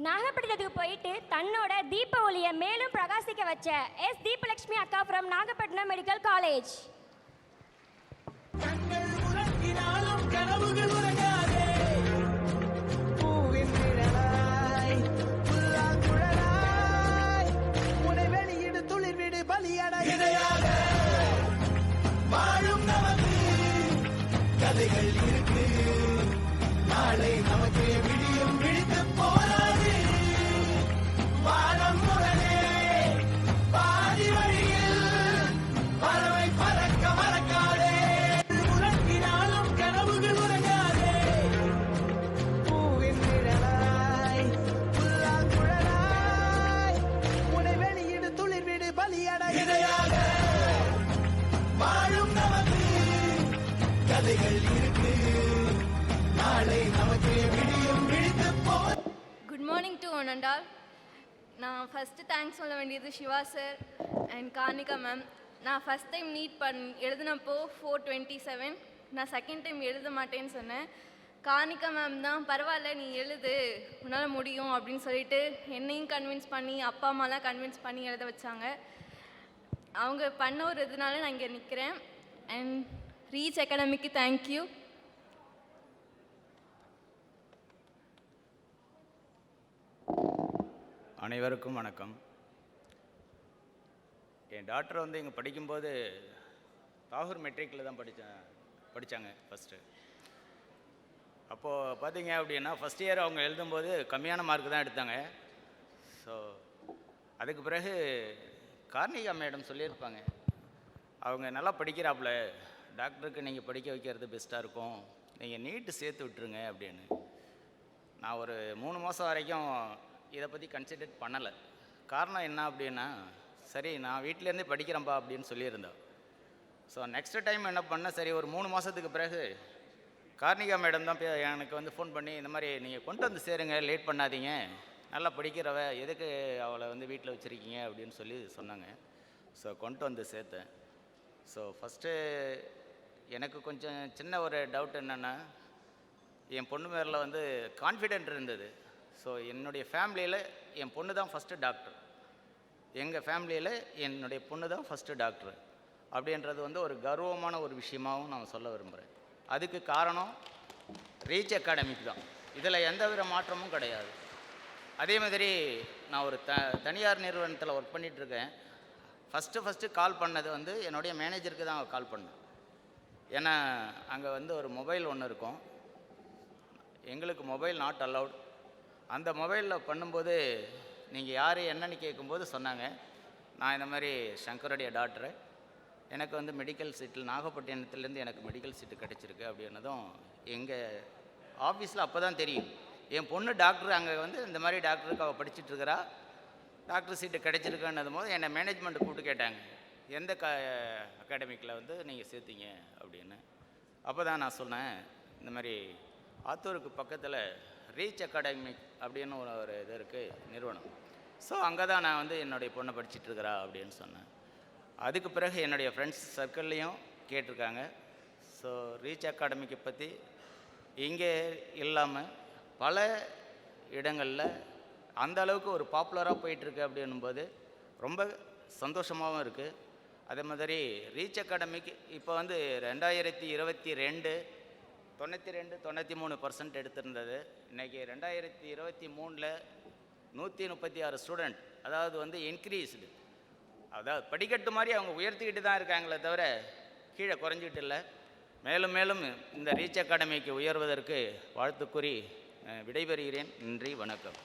நாகப்பட்டினத்துக்கு போயிட்டு தன்னோட தீப ஒளியை மேலும் பிரகாசிக்க வச்ச எஸ் தீபலட்சுமி அக்கா ஃப்ரம் நாகப்பட்டினம் மெடிக்கல் காலேஜ். கதைகள் இருக்கு, நாளை நமக்கு விடியும் விழித்து போராது. வானம் முதலே பாதி வழியில் பறவை பறக்க மறக்காதே. உறங்கினாலும் கனவுகள் உறங்காதே. பூவின் நிழலாய் புல்லாங்குழலாய் உனை வெளியிடு துளிர் விடு பலியடையாக வாழும் நமக்கு கதைகள் இருக்கு, நாளை நமக்கு விடியும் விழித்து போ. Good morning to one and all. நான் ஃபஸ்ட்டு தேங்க்ஸ் சொல்ல வேண்டியது Siva sir and Karnika ma'am. நான் ஃபஸ்ட் டைம் நீட் எழுதினப்போ 427, நான் செகண்ட் டைம் எழுத மாட்டேன்னு சொன்னேன். கார்னிகா மேம் தான் பரவாயில்ல நீ எழுது, உன்னால் முடியும் அப்படின்னு சொல்லிட்டு என்னையும் கன்வின்ஸ் பண்ணி அப்பா அம்மாலாம் கன்வின்ஸ் பண்ணி எழுத வச்சாங்க. அவங்க பண்ண ஒரு இதனால நான் இங்கே நிற்கிறேன். அண்ட் ரீச் அகாடமிக்கு தேங்க்யூ. அனைவருக்கும் வணக்கம். என் டாக்டர் வந்து இங்கே படிக்கும்போது தாகூர் மெட்ரிக்கில் தான் படித்தாங்க ஃபஸ்ட்டு. அப்போது பார்த்தீங்க அப்படின்னா ஃபஸ்ட் இயர் அவங்க எழுதும்போது கம்மியான மார்க் தான் எடுத்தாங்க. ஸோ அதுக்கு பிறகு கார்னிகா மேடம் சொல்லியிருப்பாங்க, அவங்க நல்லா படிக்கிறாப்புல, டாக்டருக்கு நீங்கள் படிக்க வைக்கிறது பெஸ்ட்டாக இருக்கும், நீங்கள் நீட்டு சேர்த்து விட்டுருங்க அப்படின்னு. நான் ஒரு 3 மாதம் வரைக்கும் இதை பற்றி கன்சிடர் பண்ணலை. காரணம் என்ன அப்படின்னா, சரி நான் வீட்டிலேருந்தே படிக்கிறேன்ப்பா அப்படின்னு சொல்லியிருந்தேன். ஸோ நெக்ஸ்ட்டு டைம் என்ன பண்ணேன், சரி ஒரு 3 மாதத்துக்கு பிறகு கார்னிகா மேடம் தான் எனக்கு வந்து ஃபோன் பண்ணி, இந்த மாதிரி நீங்கள் கொண்டு வந்து சேருங்க, லேட் பண்ணாதீங்க, நல்லா படிக்கிறவ, எதுக்கு அவளை வந்து வீட்டில் வச்சுருக்கீங்க அப்படின்னு சொல்லி சொன்னாங்க. ஸோ கொண்டு வந்து சேர்த்தேன். ஸோ ஃபஸ்ட்டு எனக்கு கொஞ்சம் சின்ன ஒரு டவுட் என்னென்னா, என் பொண்ணு மேரில் வந்து கான்ஃபிடென்ட் இருந்தது. ஸோ என்னுடைய ஃபேமிலியில் என் பொண்ணு தான் ஃபஸ்ட்டு டாக்டர், எங்கள் ஃபேமிலியில் என்னுடைய பொண்ணு தான் ஃபஸ்ட்டு டாக்டர் அப்படின்றது வந்து ஒரு கர்வமான ஒரு விஷயமாகவும் நான் சொல்ல விரும்புகிறேன். அதுக்கு காரணம் ரீச் அகாடமிக் தான், இதில் எந்தவித மாற்றமும் கிடையாது. அதே மாதிரி நான் ஒரு தனியார் நிறுவனத்தில் ஒர்க் பண்ணிகிட்ருக்கேன். ஃபஸ்ட்டு கால் பண்ணது வந்து என்னுடைய மேனேஜருக்கு தான் கால் பண்ணேன். ஏன்னா அங்கே வந்து ஒரு மொபைல் ஒன்று இருக்கும், எங்களுக்கு மொபைல் நாட் அலவுட். அந்த மொபைலில் பண்ணும்போது நீங்கள் யார் என்னன்னு கேட்கும்போது சொன்னாங்க, நான் இந்த மாதிரி சங்கருடைய டாக்டரு, எனக்கு வந்து மெடிக்கல் சீட்டில் நாகப்பட்டினத்துலேருந்து எனக்கு மெடிக்கல் சீட்டு கிடச்சிருக்கு அப்படின்னதும் எங்கள் ஆஃபீஸில் அப்போ தான் தெரியும், என் பொண்ணு டாக்டர் அங்கே வந்து இந்த மாதிரி டாக்டருக்கு அவள் படிச்சுட்ருக்கிறா, டாக்டர் சீட்டு கிடச்சிருக்குன்னதும் போது என்னை மேனேஜ்மெண்ட்டு கூப்பிட்டு கேட்டாங்க, எந்த அகாடமிக்கில் வந்து நீங்கள் சேர்த்தீங்க அப்படின்னு. அப்போ தான் நான் சொன்னேன், இந்த மாதிரி ஆத்தூருக்கு பக்கத்தில் ரீச் அகாடமிக் அப்படின்னு ஒரு இது இருக்குது நிறுவனம், ஸோ அங்கே தான் நான் வந்து என்னுடைய பொண்ணை படிச்சுட்ருக்கிறா அப்படின்னு சொன்னேன். அதுக்கு பிறகு என்னுடைய ஃப்ரெண்ட்ஸ் சர்க்கிள்லேயும் கேட்டிருக்காங்க. ஸோ ரீச் அகாடமிக்கை பற்றி இங்கே இல்லாமல் பல இடங்களில் அந்த அளவுக்கு ஒரு பாப்புலராக போயிட்டுருக்கு அப்படின்னும்போது ரொம்ப சந்தோஷமாகவும் இருக்குது. அதே மாதிரி ரீச் அகாடமிக்கு இப்போ வந்து 2022 93% எடுத்திருந்தது. இன்றைக்கி 2023 136 ஸ்டூடெண்ட், அதாவது வந்து இன்க்ரீஸ்டு, அதாவது படிக்கட்டு மாதிரி அவங்க உயர்த்திக்கிட்டு தான் இருக்காங்களே தவிர கீழே குறைஞ்சிக்கிட்டு இல்லை. மேலும் மேலும் இந்த ரீச் அகாடமிக்கு உயர்வதற்கு வாழ்த்து கூறி விடைபெறுகிறேன். நன்றி, வணக்கம்.